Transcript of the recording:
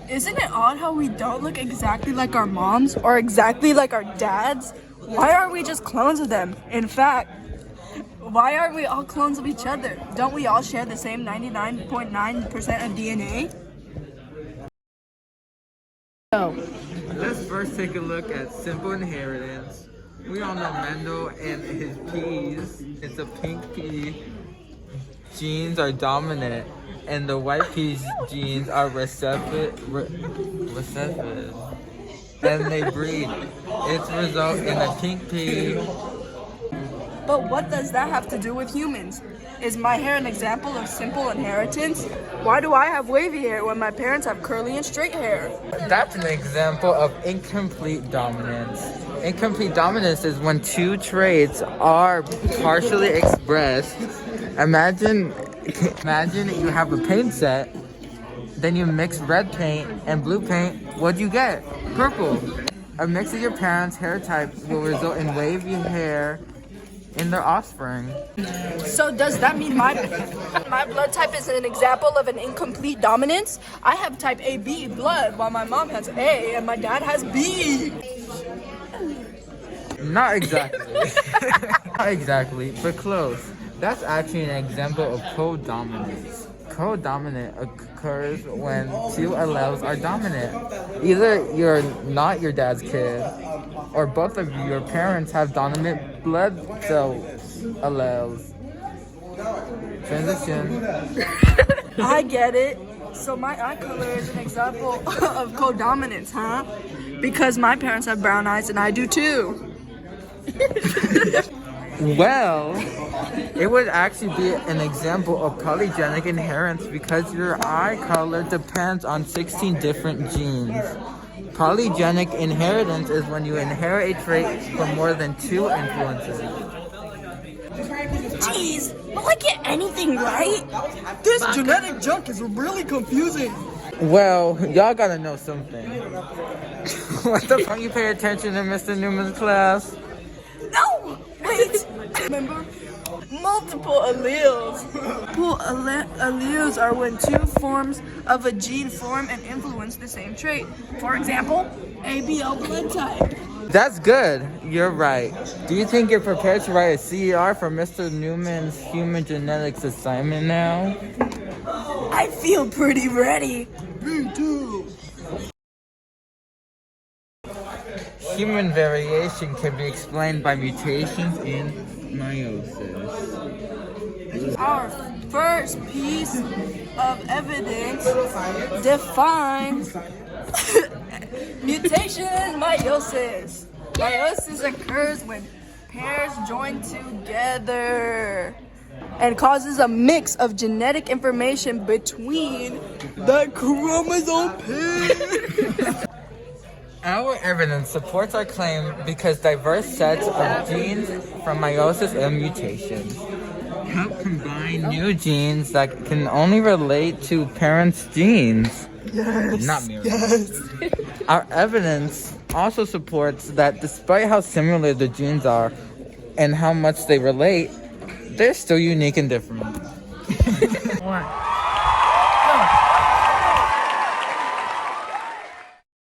Isn't it odd how we don't look exactly like our moms or exactly like our dads? Why aren't we just clones of them? In fact, why aren't we all clones of each other? Don't we all share the same 99.9% of DNA? Let's first take a look at simple inheritance. We all know Mendel and his peas. It's a pink pea. Genes are dominant, and the white peas genes are recessive, and they breed. It results in a pink pea. But what does that have to do with humans? Is my hair an example of simple inheritance? Why do I have wavy hair when my parents have curly and straight hair? That's an example of incomplete dominance. Incomplete dominance is when two traits are partially expressed. Imagine you have a paint set, then you mix red paint and blue paint. What'd you get? Purple. A mix of your parents' hair type will result in wavy hair in their offspring. So does that mean my blood type is an example of an incomplete dominance? I have type AB blood while my mom has A and my dad has B. Not exactly. Not exactly, but close. That's actually an example of codominance. Codominant occurs when two alleles are dominant. Either you're not your dad's kid, or both of your parents have dominant blood cell alleles. Transition. I get it. So my eye color is an example of codominance, huh? Because my parents have brown eyes and I do too. Well, it would actually be an example of polygenic inheritance because your eye color depends on 16 different genes. Polygenic inheritance is when you inherit a trait from more than two influences. Jeez, will I get anything right? This genetic junk is really confusing. Well, y'all gotta know something. What the fuck you pay attention in Mr. Newman's class? No! Wait! Remember? Multiple alleles. Multiple alleles are when two forms of a gene form and influence the same trait. For example, ABO blood type. That's good. You're right. Do you think you're prepared to write a CER for Mr. Newman's human genetics assignment now? I feel pretty ready. Me too. Human variation can be explained by mutations in meiosis. Our first piece of evidence defines mutation in meiosis. Meiosis occurs when pairs join together and causes a mix of genetic information between the chromosome pairs. Our evidence supports our claim because diverse sets of genes from meiosis and mutations help combine new genes that can only relate to parents' genes. Yes. Not mirrors. Yes. Our evidence also supports that despite how similar the genes are and how much they relate, they're still unique and different.